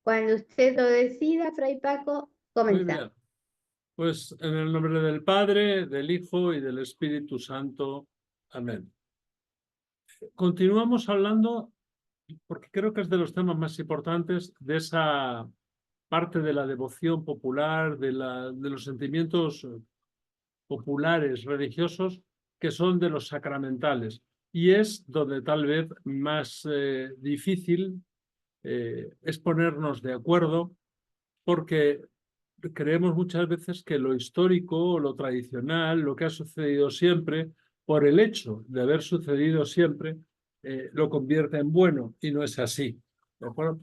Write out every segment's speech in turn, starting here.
Cuando usted lo decida, Fray Paco, Muy comenzamos. bien. Pues en el nombre del Padre, del Hijo y del Espíritu Santo. Amén. Continuamos hablando, porque creo que es de los temas más importantes, de esa parte de la devoción popular, de los sentimientos populares, religiosos, que son de los sacramentales. Y es donde tal vez más difícil es ponernos de acuerdo, porque creemos muchas veces que lo histórico, lo tradicional, lo que ha sucedido siempre, por el hecho de haber sucedido siempre, lo convierte en bueno, y no es así. ¿De acuerdo?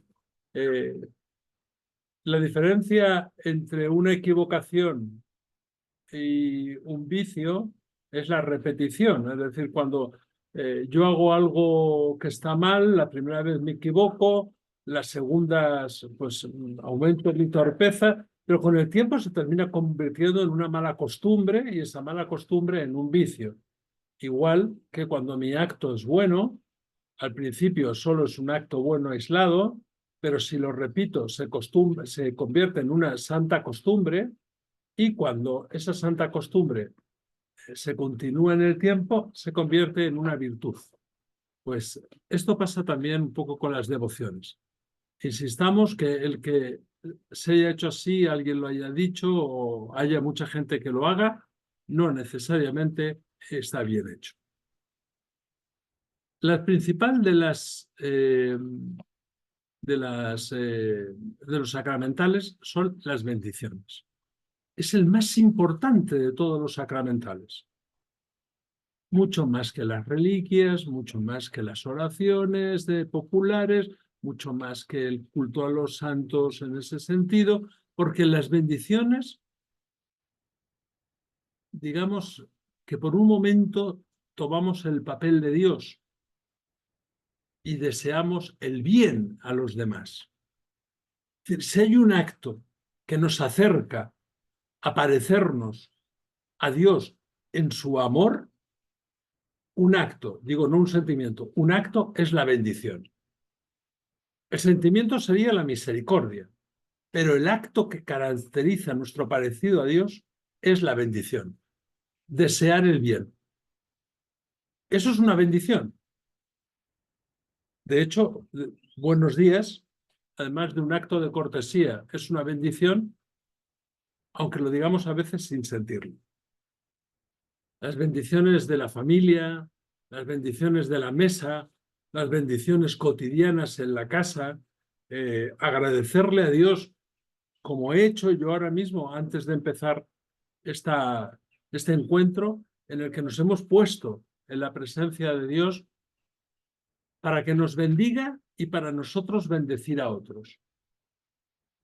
La diferencia entre una equivocación y un vicio es la repetición. Es decir, cuando yo hago algo que está mal, la primera vez me equivoco, las segundas pues aumento mi torpeza, pero con el tiempo se termina convirtiendo en una mala costumbre y esa mala costumbre en un vicio. Igual que cuando mi acto es bueno, al principio solo es un acto bueno aislado, pero si lo repito se convierte en una santa costumbre, y cuando esa santa costumbre se continúa en el tiempo, se convierte en una virtud. Pues esto pasa también un poco con las devociones. Insistamos que el que se haya hecho así, alguien lo haya dicho o haya mucha gente que lo haga, no necesariamente está bien hecho. La principal de los sacramentales son las bendiciones. Es el más importante de todos los sacramentales. Mucho más que las reliquias, mucho más que las oraciones populares, mucho más que el culto a los santos en ese sentido, porque las bendiciones, digamos que por un momento tomamos el papel de Dios y deseamos el bien a los demás. Es decir, si hay un acto que nos acerca a parecernos a Dios en su amor, un acto, digo, no un sentimiento, un acto es la bendición. El sentimiento sería la misericordia, pero el acto que caracteriza nuestro parecido a Dios es la bendición, desear el bien. Eso es una bendición. De hecho, buenos días, además de un acto de cortesía, es una bendición, aunque lo digamos a veces sin sentirlo. Las bendiciones de la familia, las bendiciones de la mesa, las bendiciones cotidianas en la casa, agradecerle a Dios, como he hecho yo ahora mismo antes de empezar este encuentro, en el que nos hemos puesto en la presencia de Dios para que nos bendiga y para nosotros bendecir a otros.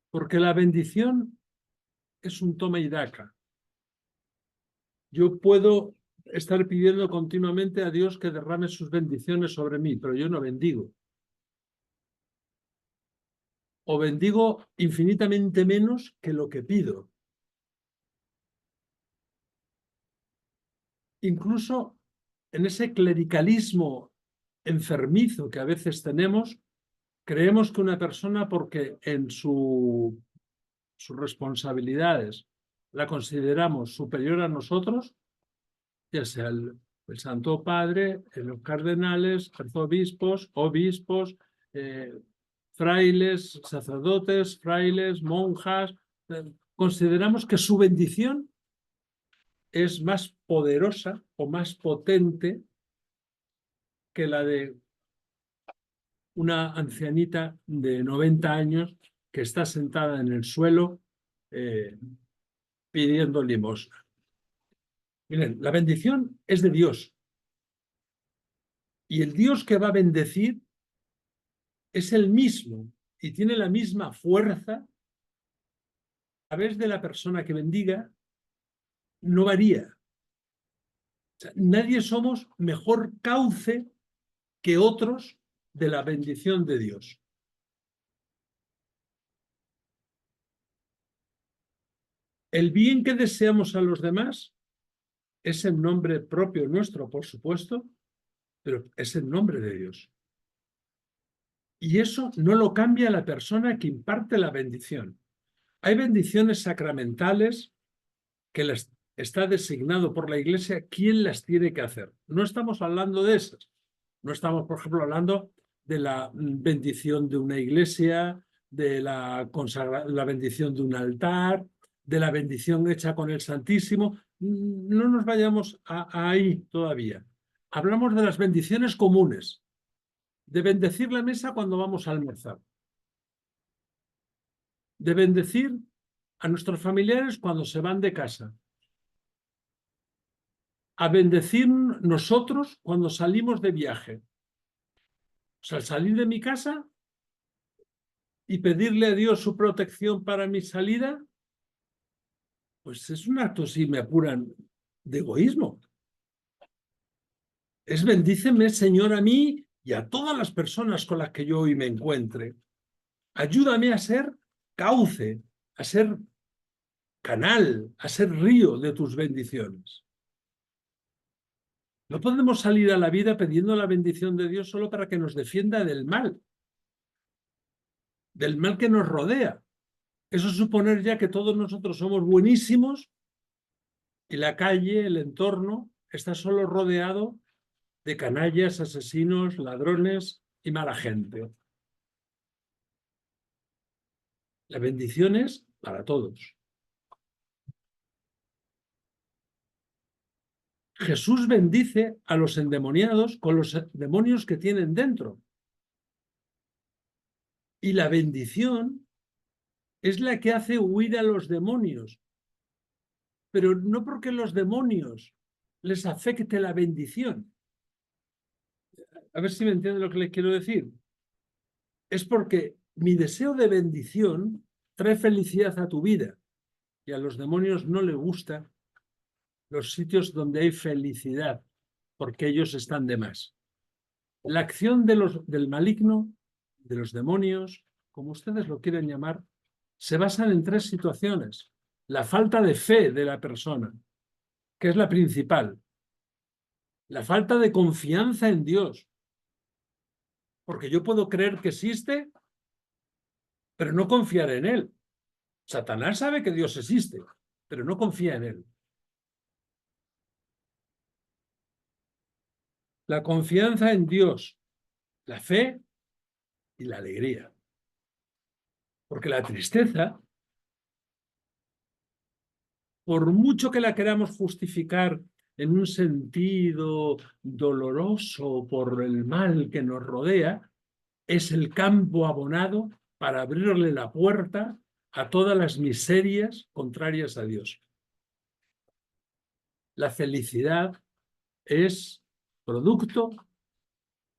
Porque la bendición es un toma y daca. Yo puedo estar pidiendo continuamente a Dios que derrame sus bendiciones sobre mí, pero yo no bendigo. O bendigo infinitamente menos que lo que pido. Incluso en ese clericalismo enfermizo que a veces tenemos, creemos que una persona, porque en sus responsabilidades la consideramos superior a nosotros, ya sea el Santo Padre, los cardenales, arzobispos, obispos, frailes, sacerdotes, frailes, monjas, consideramos que su bendición es más poderosa o más potente que la de una ancianita de 90 años que está sentada en el suelo pidiendo limosna. Miren, la bendición es de Dios. Y el Dios que va a bendecir es el mismo y tiene la misma fuerza a través de la persona que bendiga, no varía. O sea, nadie somos mejor cauce que otros de la bendición de Dios. El bien que deseamos a los demás es en nombre propio nuestro, por supuesto, pero es en nombre de Dios. Y eso no lo cambia la persona que imparte la bendición. Hay bendiciones sacramentales que les está designado por la Iglesia quién las tiene que hacer. No estamos hablando de esas. No estamos, por ejemplo, hablando de la bendición de una iglesia, de la bendición de un altar, de la bendición hecha con el Santísimo. No nos vayamos ahí todavía. Hablamos de las bendiciones comunes, de bendecir la mesa cuando vamos a almorzar, de bendecir a nuestros familiares cuando se van de casa, a bendecir nosotros cuando salimos de viaje. O sea, al salir de mi casa y pedirle a Dios su protección para mi salida, pues es un acto, si me apuran, de egoísmo. Es bendíceme, Señor, a mí y a todas las personas con las que yo hoy me encuentre. Ayúdame a ser cauce, a ser canal, a ser río de tus bendiciones. No podemos salir a la vida pidiendo la bendición de Dios solo para que nos defienda del mal que nos rodea. Eso es suponer ya que todos nosotros somos buenísimos y la calle, el entorno, está solo rodeado de canallas, asesinos, ladrones y mala gente. La bendición es para todos. Jesús bendice a los endemoniados con los demonios que tienen dentro. Y la bendición es la que hace huir a los demonios. Pero no porque los demonios les afecte la bendición. A ver si me entienden lo que les quiero decir. Es porque mi deseo de bendición trae felicidad a tu vida y a los demonios no les gusta los sitios donde hay felicidad, porque ellos están de más. La acción del maligno, de los demonios, como ustedes lo quieren llamar, se basan en 3 situaciones. La falta de fe de la persona, que es la principal. La falta de confianza en Dios, porque yo puedo creer que existe, pero no confiar en Él. Satanás sabe que Dios existe, pero no confía en Él. La confianza en Dios, la fe y la alegría. Porque la tristeza, por mucho que la queramos justificar en un sentido doloroso por el mal que nos rodea, es el campo abonado para abrirle la puerta a todas las miserias contrarias a Dios. La felicidad es producto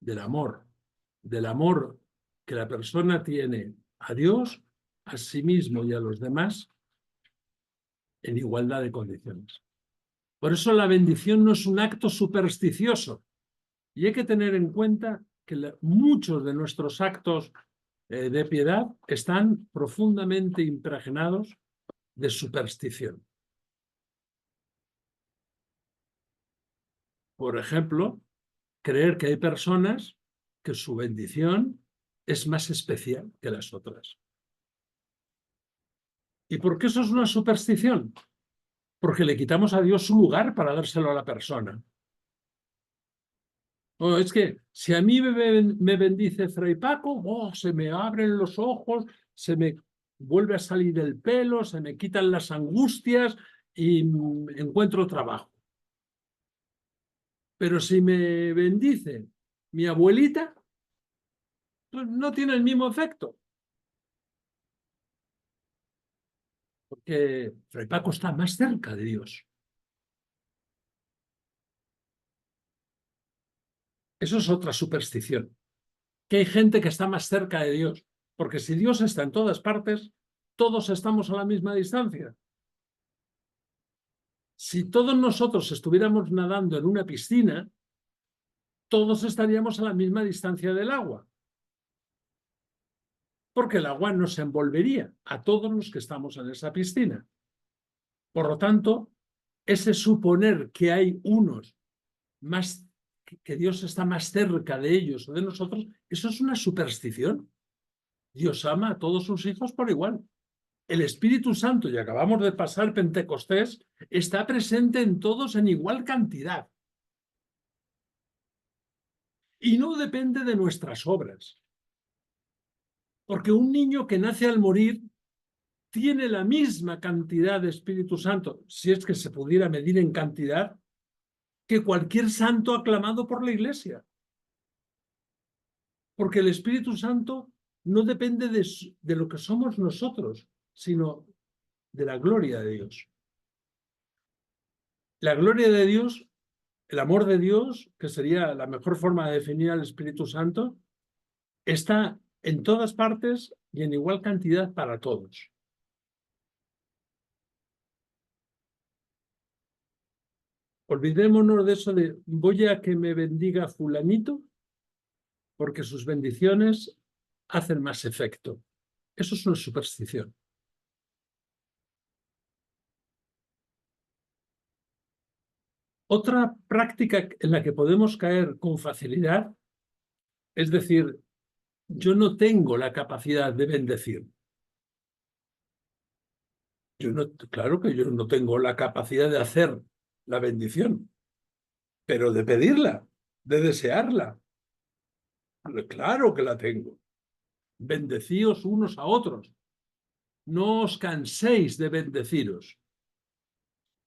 del amor que la persona tiene a Dios, a sí mismo y a los demás en igualdad de condiciones. Por eso la bendición no es un acto supersticioso y hay que tener en cuenta que muchos de nuestros actos de piedad están profundamente impregnados de superstición. Por ejemplo, creer que hay personas que su bendición es más especial que las otras. ¿Y por qué eso es una superstición? Porque le quitamos a Dios su lugar para dárselo a la persona. Oh, es que si a mí me bendice Fray Paco, se me abren los ojos, se me vuelve a salir el pelo, se me quitan las angustias y encuentro trabajo. Pero si me bendice mi abuelita, pues no tiene el mismo efecto. Porque Fray Paco está más cerca de Dios. Eso es otra superstición. Que hay gente que está más cerca de Dios. Porque si Dios está en todas partes, todos estamos a la misma distancia. Si todos nosotros estuviéramos nadando en una piscina, todos estaríamos a la misma distancia del agua. Porque el agua nos envolvería a todos los que estamos en esa piscina. Por lo tanto, ese suponer que hay unos más que Dios está más cerca de ellos o de nosotros, eso es una superstición. Dios ama a todos sus hijos por igual. El Espíritu Santo, y acabamos de pasar Pentecostés, está presente en todos en igual cantidad. Y no depende de nuestras obras. Porque un niño que nace al morir tiene la misma cantidad de Espíritu Santo, si es que se pudiera medir en cantidad, que cualquier santo aclamado por la Iglesia. Porque el Espíritu Santo no depende de lo que somos nosotros, sino de la gloria de Dios. La gloria de Dios, el amor de Dios, que sería la mejor forma de definir al Espíritu Santo, está en todas partes y en igual cantidad para todos. Olvidémonos de eso de voy a que me bendiga fulanito, porque sus bendiciones hacen más efecto. Eso es una superstición. Otra práctica en la que podemos caer con facilidad es decir, yo no tengo la capacidad de bendecir. Claro que yo no tengo la capacidad de hacer la bendición, pero de pedirla, de desearla. Claro que la tengo. Bendecíos unos a otros. No os canséis de bendeciros.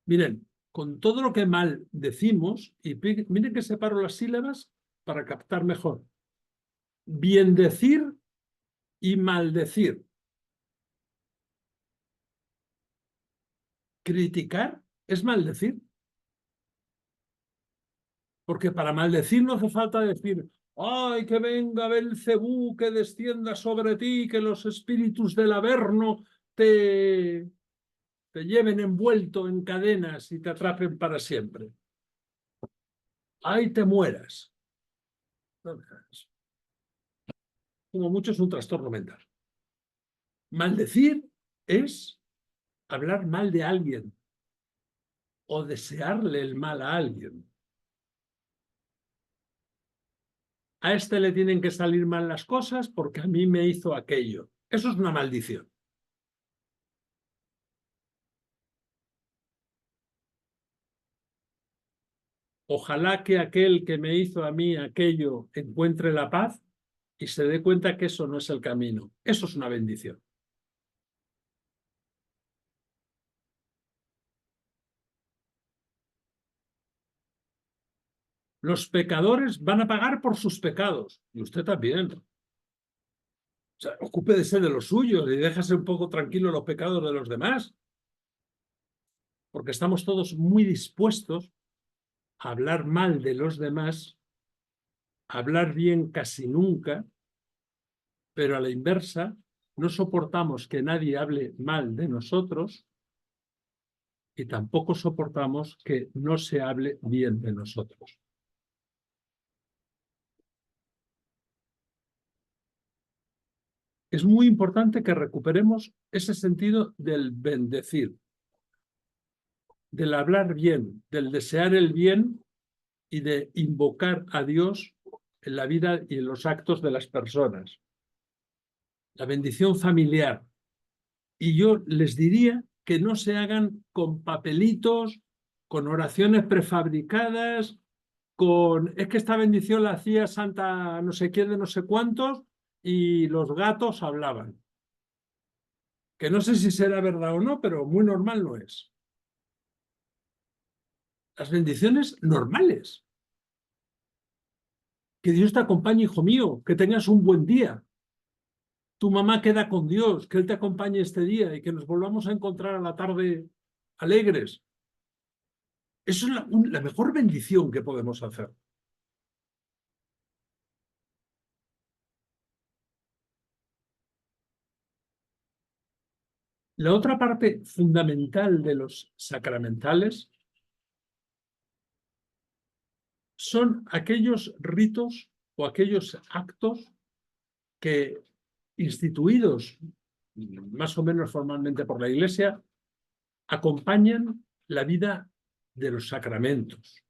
Miren, con todo lo que mal decimos, y miren que separo las sílabas para captar mejor. Biendecir y maldecir. Criticar es maldecir. Porque para maldecir no hace falta decir, ¡ay, que venga Belcebú, que descienda sobre ti, que los espíritus del Averno te lleven envuelto en cadenas y te atrapen para siempre! ¡Ay, te mueras! Como mucho es un trastorno mental. Maldecir es hablar mal de alguien o desearle el mal a alguien. A este le tienen que salir mal las cosas porque a mí me hizo aquello. Eso es una maldición. Ojalá que aquel que me hizo a mí aquello encuentre la paz y se dé cuenta que eso no es el camino. Eso es una bendición. Los pecadores van a pagar por sus pecados. Y usted también. O sea, ocúpese de los suyos y déjese un poco tranquilo los pecados de los demás. Porque estamos todos muy dispuestos a hablar mal de los demás, a hablar bien casi nunca, pero a la inversa, no soportamos que nadie hable mal de nosotros y tampoco soportamos que no se hable bien de nosotros. Es muy importante que recuperemos ese sentido del bendecir, del hablar bien, del desear el bien y de invocar a Dios en la vida y en los actos de las personas. La bendición familiar. Y yo les diría que no se hagan con papelitos, con oraciones prefabricadas, es que esta bendición la hacía Santa no sé quién de no sé cuántos y los gatos hablaban. Que no sé si será verdad o no, pero muy normal no es. Las bendiciones normales. Que Dios te acompañe, hijo mío, que tengas un buen día. Tu mamá queda con Dios, que Él te acompañe este día y que nos volvamos a encontrar a la tarde alegres. Eso es la mejor bendición que podemos hacer. La otra parte fundamental de los sacramentales son aquellos ritos o aquellos actos que, instituidos más o menos formalmente por la Iglesia, acompañan la vida de los sacramentos.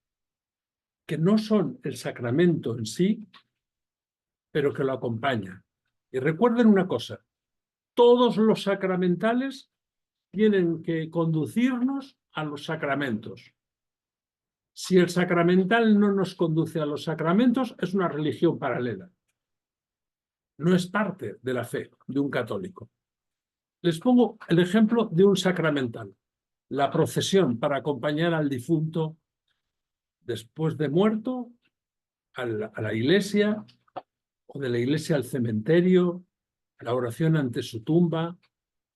que no son el sacramento en sí, pero que lo acompañan. Y recuerden una cosa, todos los sacramentales tienen que conducirnos a los sacramentos. Si el sacramental no nos conduce a los sacramentos, es una religión paralela. No es parte de la fe de un católico. Les pongo el ejemplo de un sacramental. La procesión para acompañar al difunto después de muerto a la iglesia, o de la iglesia al cementerio, la oración ante su tumba.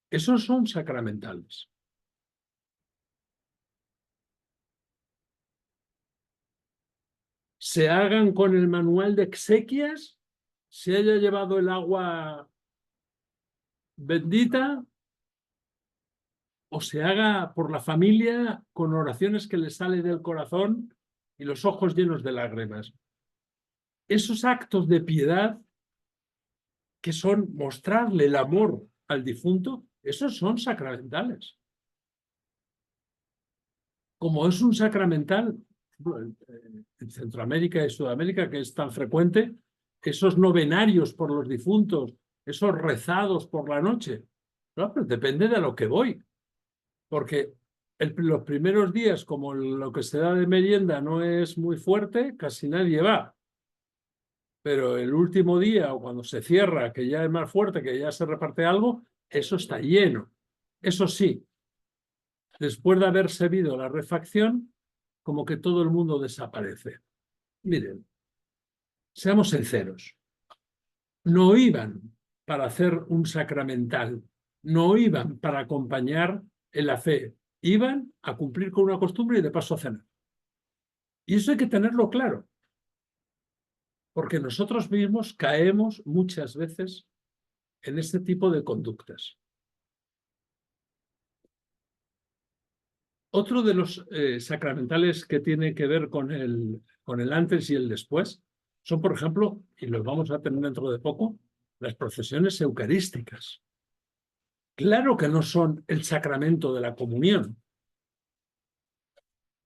Esos son sacramentales. Se hagan con el manual de exequias, se haya llevado el agua bendita, o se haga por la familia con oraciones que le sale del corazón y los ojos llenos de lágrimas. Esos actos de piedad que son mostrarle el amor al difunto, esos son sacramentales. Como es un sacramental, en Centroamérica y Sudamérica, que es tan frecuente, esos novenarios por los difuntos, esos rezados por la noche, no, pero depende de lo que voy. Porque los primeros días, como lo que se da de merienda no es muy fuerte, casi nadie va. Pero el último día, o cuando se cierra, que ya es más fuerte, que ya se reparte algo, eso está lleno. Eso sí, después de haber servido la refacción, como que todo el mundo desaparece. Miren, seamos sinceros. No iban para hacer un sacramental, no iban para acompañar en la fe, iban a cumplir con una costumbre y de paso a cenar. Y eso hay que tenerlo claro, porque nosotros mismos caemos muchas veces en este tipo de conductas. Otro de los sacramentales que tiene que ver con el antes y el después son, por ejemplo, y los vamos a tener dentro de poco, las procesiones eucarísticas. Claro que no son el sacramento de la comunión,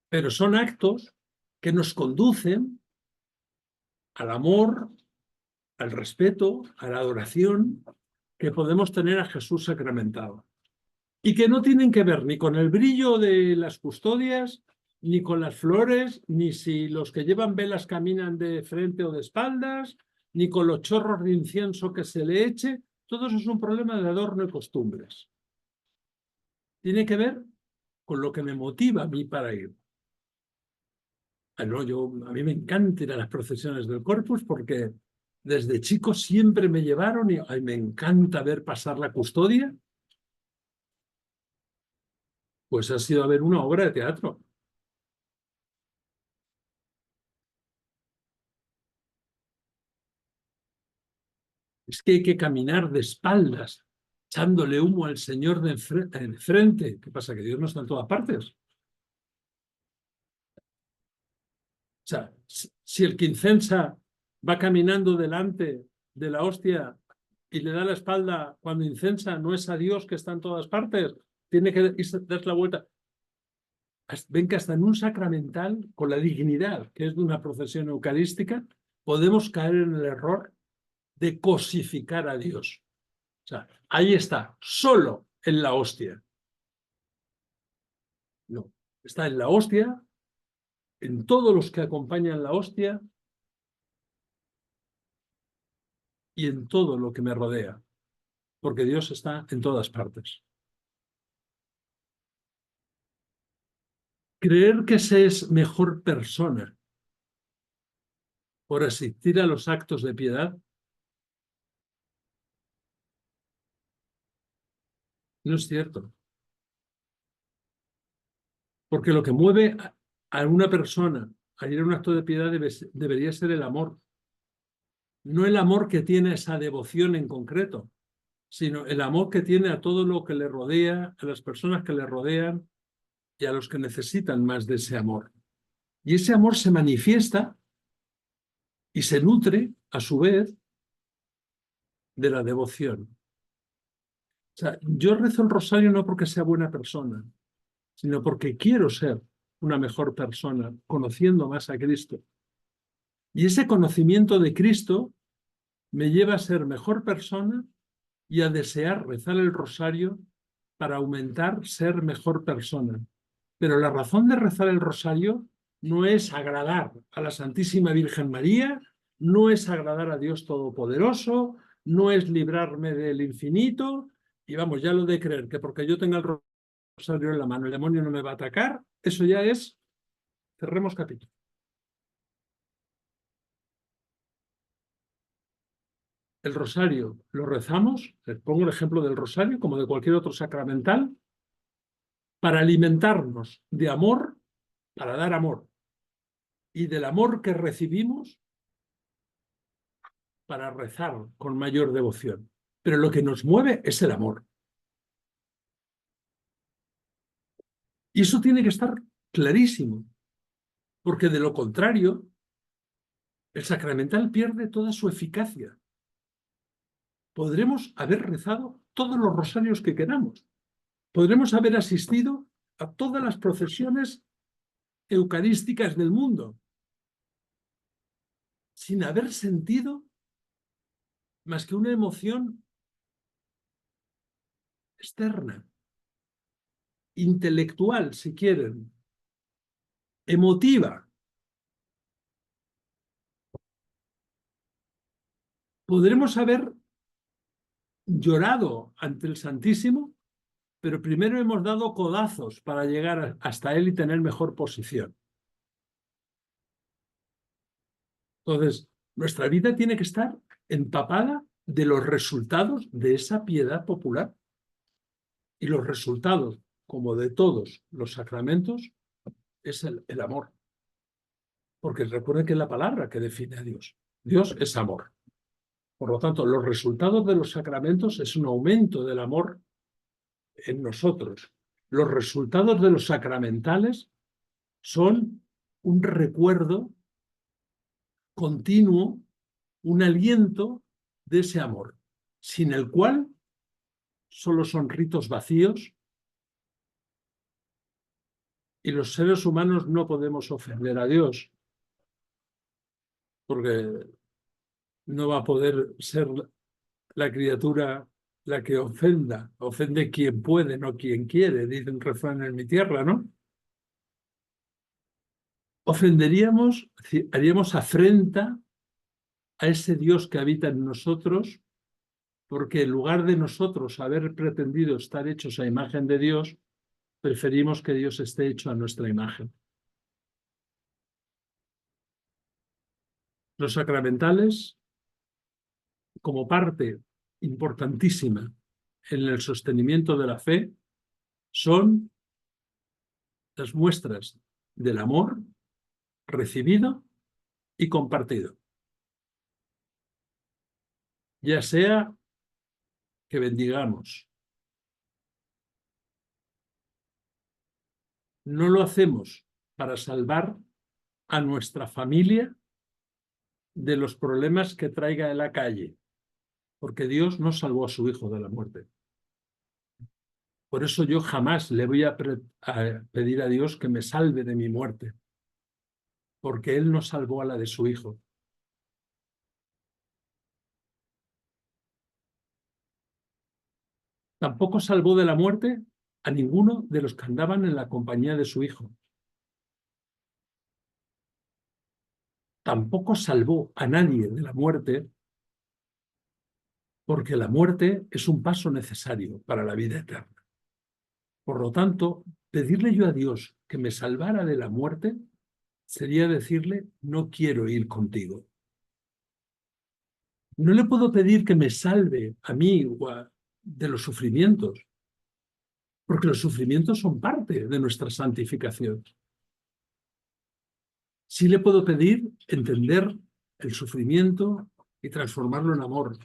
pero son actos que nos conducen al amor, al respeto, a la adoración que podemos tener a Jesús sacramentado. Y que no tienen que ver ni con el brillo de las custodias, ni con las flores, ni si los que llevan velas caminan de frente o de espaldas, ni con los chorros de incienso que se le eche. Todo eso es un problema de adorno y costumbres. Tiene que ver con lo que me motiva a mí para ir. A mí me encantan ir a las procesiones del Corpus porque desde chico siempre me llevaron y me encanta ver pasar la custodia. Pues ha sido a ver una obra de teatro. Es que hay que caminar de espaldas, echándole humo al Señor de frente. ¿Qué pasa? ¿Que Dios no está en todas partes? O sea, si el que incensa va caminando delante de la hostia y le da la espalda cuando incensa, no es a Dios que está en todas partes, tiene que dar la vuelta. Ven que hasta en un sacramental, con la dignidad que es de una procesión eucarística, podemos caer en el error de cosificar a Dios. O sea, ahí está, solo en la hostia. No, está en la hostia, en todos los que acompañan la hostia y en todo lo que me rodea, porque Dios está en todas partes. Creer que se es mejor persona por asistir a los actos de piedad no es cierto. Porque lo que mueve a una persona a ir a un acto de piedad debería ser el amor. No el amor que tiene esa devoción en concreto, sino el amor que tiene a todo lo que le rodea, a las personas que le rodean y a los que necesitan más de ese amor. Y ese amor se manifiesta y se nutre, a su vez, de la devoción. O sea, yo rezo el rosario no porque sea buena persona, sino porque quiero ser una mejor persona, conociendo más a Cristo. Y ese conocimiento de Cristo me lleva a ser mejor persona y a desear rezar el rosario para aumentar ser mejor persona. Pero la razón de rezar el rosario no es agradar a la Santísima Virgen María, no es agradar a Dios Todopoderoso, no es librarme del infinito, y vamos, ya lo de creer que porque yo tenga el rosario en la mano el demonio no me va a atacar, eso ya es, cerremos capítulo. El rosario lo rezamos, les pongo el ejemplo del rosario como de cualquier otro sacramental, para alimentarnos de amor, para dar amor, y del amor que recibimos para rezar con mayor devoción. Pero lo que nos mueve es el amor. Y eso tiene que estar clarísimo, porque de lo contrario, el sacramental pierde toda su eficacia. Podremos haber rezado todos los rosarios que queramos. Podremos haber asistido a todas las procesiones eucarísticas del mundo, sin haber sentido más que una emoción externa, intelectual, si quieren, emotiva. Podremos haber llorado ante el Santísimo, pero primero hemos dado codazos para llegar hasta Él y tener mejor posición. Entonces, nuestra vida tiene que estar empapada de los resultados de esa piedad popular. Y los resultados, como de todos los sacramentos, es el amor. Porque recuerden que es la palabra que define a Dios. Dios es amor. Por lo tanto, los resultados de los sacramentos es un aumento del amor en nosotros. Los resultados de los sacramentales son un recuerdo continuo, un aliento de ese amor, sin el cual solo son ritos vacíos y los seres humanos no podemos ofender a Dios, porque no va a poder ser la criatura la que ofenda. Ofende quien puede, no quien quiere, dice un refrán en mi tierra, ¿no? Ofenderíamos, haríamos afrenta a ese Dios que habita en nosotros, porque en lugar de nosotros haber pretendido estar hechos a imagen de Dios, preferimos que Dios esté hecho a nuestra imagen. Los sacramentales, como parte importantísima en el sostenimiento de la fe, son las muestras del amor recibido y compartido. Ya sea que bendigamos. No lo hacemos para salvar a nuestra familia de los problemas que traiga en la calle, porque Dios no salvó a su hijo de la muerte. Por eso yo jamás le voy a pedir a Dios que me salve de mi muerte, porque Él no salvó a la de su hijo. Tampoco salvó de la muerte a ninguno de los que andaban en la compañía de su hijo. Tampoco salvó a nadie de la muerte, porque la muerte es un paso necesario para la vida eterna. Por lo tanto, pedirle yo a Dios que me salvara de la muerte sería decirle, no quiero ir contigo. No le puedo pedir que me salve a mí de los sufrimientos, porque los sufrimientos son parte de nuestra santificación. Sí le puedo pedir entender el sufrimiento y transformarlo en amor.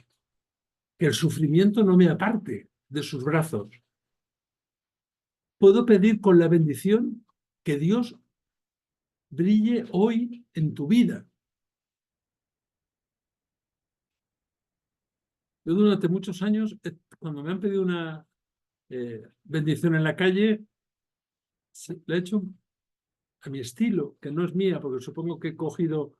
Que el sufrimiento no me aparte de sus brazos. Puedo pedir con la bendición que Dios brille hoy en tu vida. Yo durante muchos años, cuando me han pedido una bendición en la calle, la he hecho a mi estilo, que no es mía, porque supongo que he cogido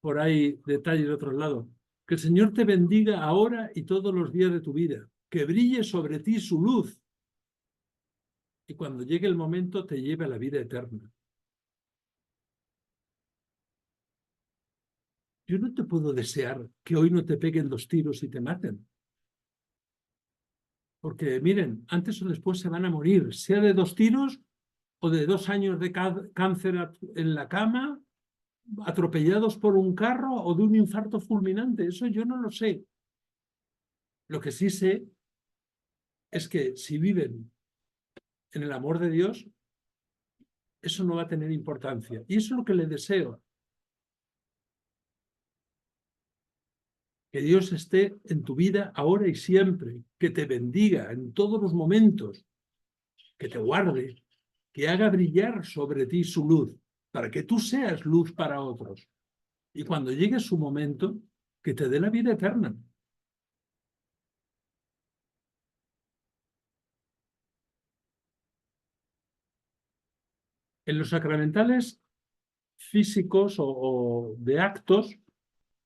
por ahí detalle de otro lado. Que el Señor te bendiga ahora y todos los días de tu vida. Que brille sobre ti su luz. Y cuando llegue el momento te lleve a la vida eterna. Yo no te puedo desear que hoy no te peguen 2 tiros y te maten. Porque miren, antes o después se van a morir, sea de 2 tiros o de 2 años de cáncer en la cama, atropellados por un carro o de un infarto fulminante. Eso yo no lo sé. Lo que sí sé es que si viven en el amor de Dios, eso no va a tener importancia. Y eso es lo que le deseo. Que Dios esté en tu vida ahora y siempre, que te bendiga en todos los momentos, que te guarde, que haga brillar sobre ti su luz, para que tú seas luz para otros. Y cuando llegue su momento, que te dé la vida eterna. En los sacramentales físicos o de actos,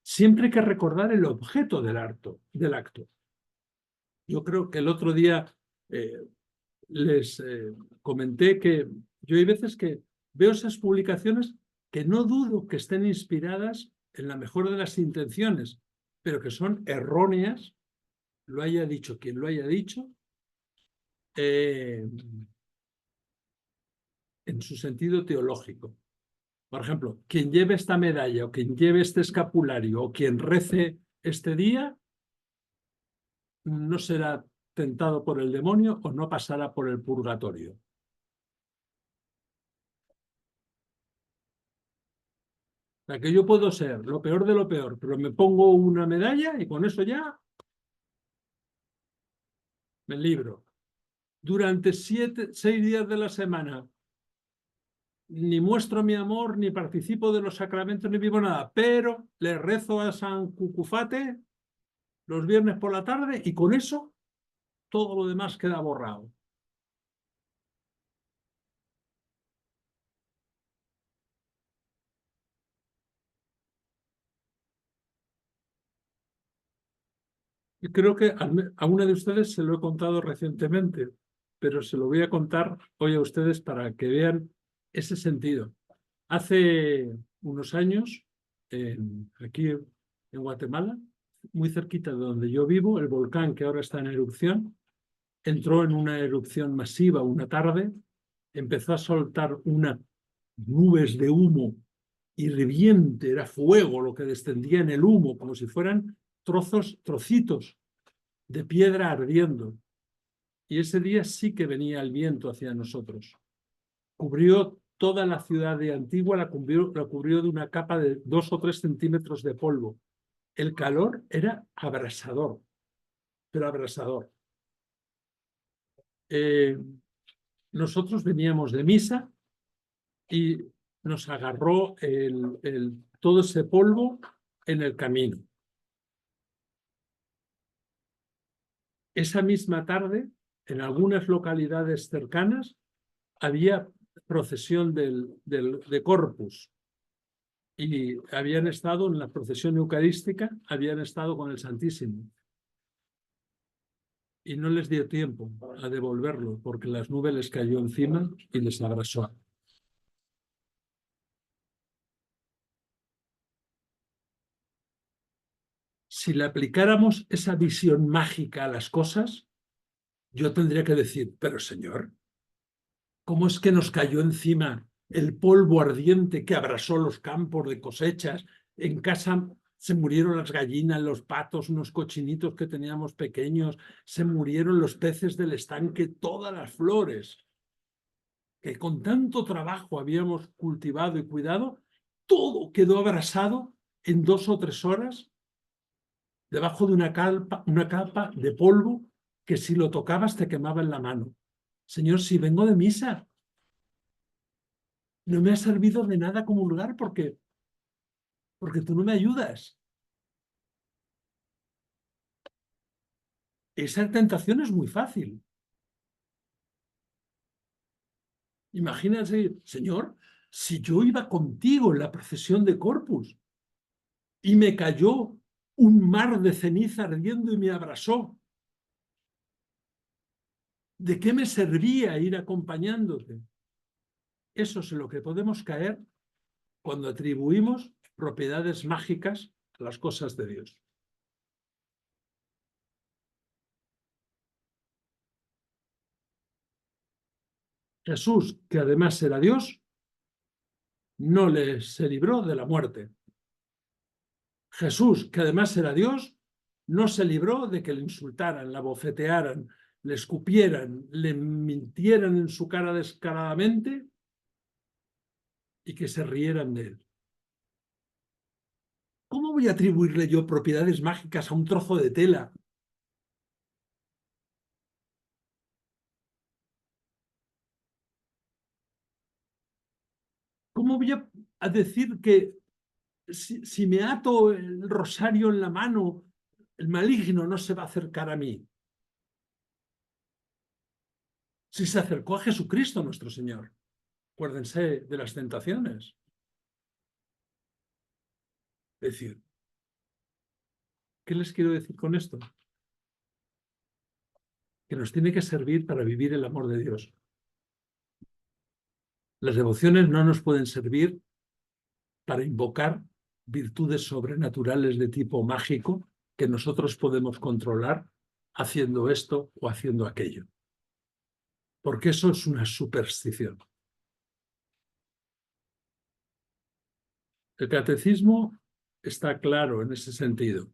siempre hay que recordar el objeto del acto. Yo creo que el otro día les comenté que yo hay veces que veo esas publicaciones que no dudo que estén inspiradas en la mejor de las intenciones, pero que son erróneas, lo haya dicho quien lo haya dicho, en su sentido teológico. Por ejemplo, quien lleve esta medalla o quien lleve este escapulario o quien rece este día no será tentado por el demonio o no pasará por el purgatorio. O sea, que yo puedo ser lo peor de lo peor, pero me pongo una medalla y con eso ya me libro. Durante 6 días de la semana ni muestro mi amor, ni participo de los sacramentos, ni vivo nada, pero le rezo a San Cucufate los viernes por la tarde y con eso todo lo demás queda borrado. Y creo que a una de ustedes se lo he contado recientemente, pero se lo voy a contar hoy a ustedes para que vean ese sentido. Hace unos años, aquí en Guatemala, muy cerquita de donde yo vivo, el volcán que ahora está en erupción, entró en una erupción masiva una tarde, empezó a soltar unas nubes de humo hirviente, era fuego lo que descendía en el humo, como si fueran trocitos de piedra ardiendo. Y ese día sí que venía el viento hacia nosotros. Cubrió toda la ciudad de Antigua, la cubrió de una capa de 2 o 3 centímetros de polvo. El calor era abrasador, pero abrasador. Nosotros veníamos de misa y nos agarró todo ese polvo en el camino. Esa misma tarde, en algunas localidades cercanas, había procesión de Corpus y habían estado en la procesión eucarística, habían estado con el Santísimo. Y no les dio tiempo a devolverlo porque las nubes les cayó encima y les abrasó. Si le aplicáramos esa visión mágica a las cosas, yo tendría que decir, pero señor, ¿cómo es que nos cayó encima el polvo ardiente que abrasó los campos de cosechas? En casa se murieron las gallinas, los patos, unos cochinitos que teníamos pequeños, se murieron los peces del estanque, todas las flores que con tanto trabajo habíamos cultivado y cuidado, todo quedó abrasado en 2 o 3 horas debajo de una capa de polvo que si lo tocabas te quemaba en la mano. Señor, si vengo de misa, no me ha servido de nada comulgar porque tú no me ayudas. Esa tentación es muy fácil. Imagínate, Señor, si yo iba contigo en la procesión de Corpus, y me cayó un mar de ceniza ardiendo y me abrasó. ¿De qué me servía ir acompañándote? Eso es en lo que podemos caer cuando atribuimos propiedades mágicas a las cosas de Dios. Jesús, que además era Dios, no se libró de la muerte. Jesús, que además era Dios, no se libró de que le insultaran, la bofetearan, le escupieran, le mintieran en su cara descaradamente y que se rieran de él. ¿Cómo voy a atribuirle yo propiedades mágicas a un trozo de tela? ¿Cómo voy a decir que si me ato el rosario en la mano, el maligno no se va a acercar a mí? Si se acercó a Jesucristo nuestro Señor. Acuérdense de las tentaciones. Es decir, ¿qué les quiero decir con esto? Que nos tiene que servir para vivir el amor de Dios. Las devociones no nos pueden servir para invocar virtudes sobrenaturales de tipo mágico que nosotros podemos controlar haciendo esto o haciendo aquello. Porque eso es una superstición. El catecismo está claro en ese sentido.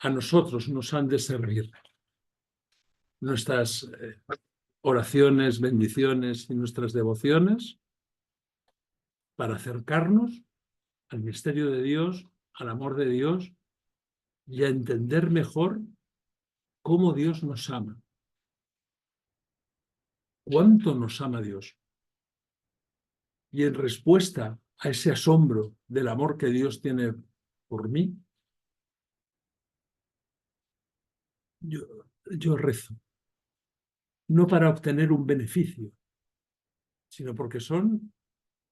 A nosotros nos han de servir nuestras oraciones, bendiciones y nuestras devociones para acercarnos al misterio de Dios, al amor de Dios y a entender mejor cómo Dios nos ama. ¿Cuánto nos ama Dios? Y en respuesta a ese asombro del amor que Dios tiene por mí, yo rezo. No para obtener un beneficio, sino porque son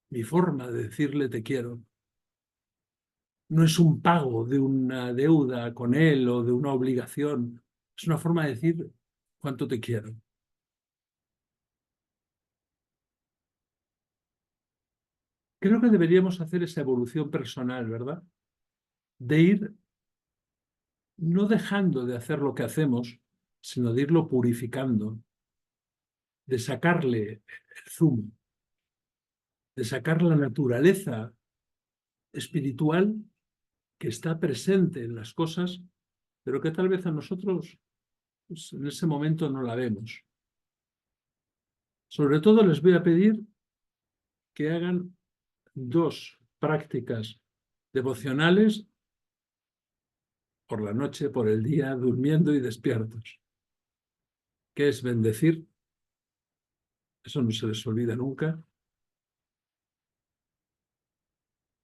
mi forma de decirle te quiero. No es un pago de una deuda con él o de una obligación. Es una forma de decir cuánto te quiero. Creo que deberíamos hacer esa evolución personal, ¿verdad? De ir no dejando de hacer lo que hacemos, sino de irlo purificando, de sacarle el zumo, de sacar la naturaleza espiritual que está presente en las cosas, pero que tal vez a nosotros pues, en ese momento no la vemos. Sobre todo les voy a pedir que hagan 2 prácticas devocionales por la noche, por el día, durmiendo y despiertos, que es bendecir, eso no se les olvida nunca,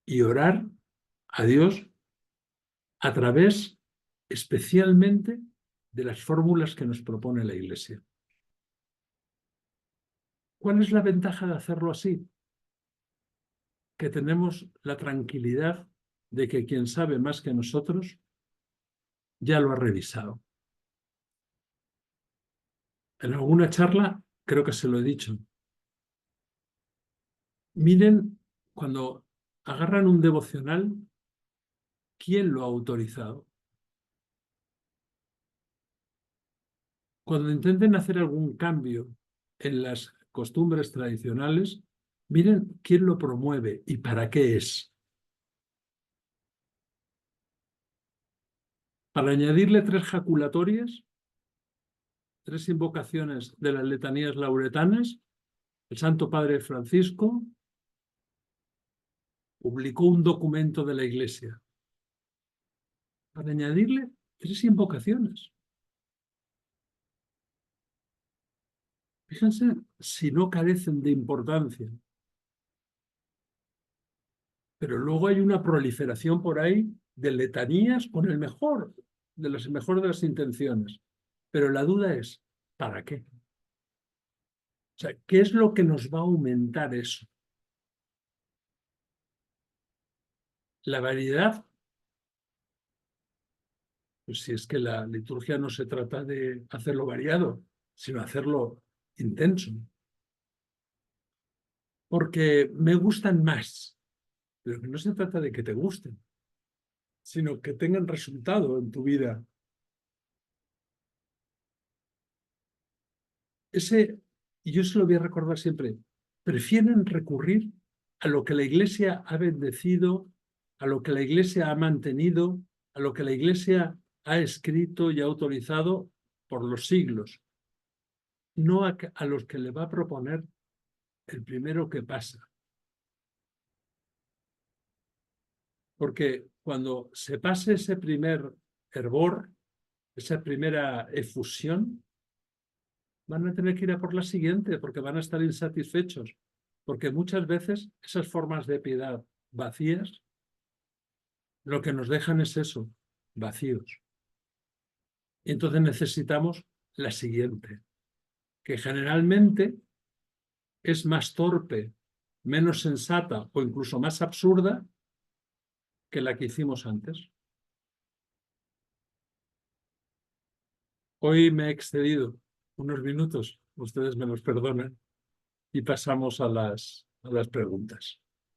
y orar a Dios a través especialmente de las fórmulas que nos propone la Iglesia. ¿Cuál es la ventaja de hacerlo así? Que tenemos la tranquilidad de que quien sabe más que nosotros ya lo ha revisado. En alguna charla creo que se lo he dicho. Miren, cuando agarran un devocional, ¿quién lo ha autorizado? Cuando intenten hacer algún cambio en las costumbres tradicionales, miren quién lo promueve y para qué es. Para añadirle 3 jaculatorias, 3 invocaciones de las letanías lauretanas, el Santo Padre Francisco publicó un documento de la Iglesia para añadirle 3 invocaciones. Fíjense si no carecen de importancia. Pero luego hay una proliferación por ahí de letanías con el mejor, mejor de las intenciones. Pero la duda es, ¿para qué? O sea, ¿qué es lo que nos va a aumentar eso? La variedad Pues si es que la liturgia no se trata de hacerlo variado, sino hacerlo intenso. Porque me gustan más, pero que no se trata de que te gusten, sino que tengan resultado en tu vida. Y yo se lo voy a recordar siempre, prefieren recurrir a lo que la Iglesia ha bendecido, a lo que la Iglesia ha mantenido, a lo que la Iglesia ha escrito y ha autorizado por los siglos, no a los que le va a proponer el primero que pasa. Porque cuando se pase ese primer hervor, esa primera efusión, van a tener que ir a por la siguiente porque van a estar insatisfechos. Porque muchas veces esas formas de piedad vacías, lo que nos dejan es eso, vacíos. Y entonces necesitamos la siguiente, que generalmente es más torpe, menos sensata o incluso más absurda que la que hicimos antes. Hoy me he excedido unos minutos, ustedes me los perdonan, y pasamos a las preguntas.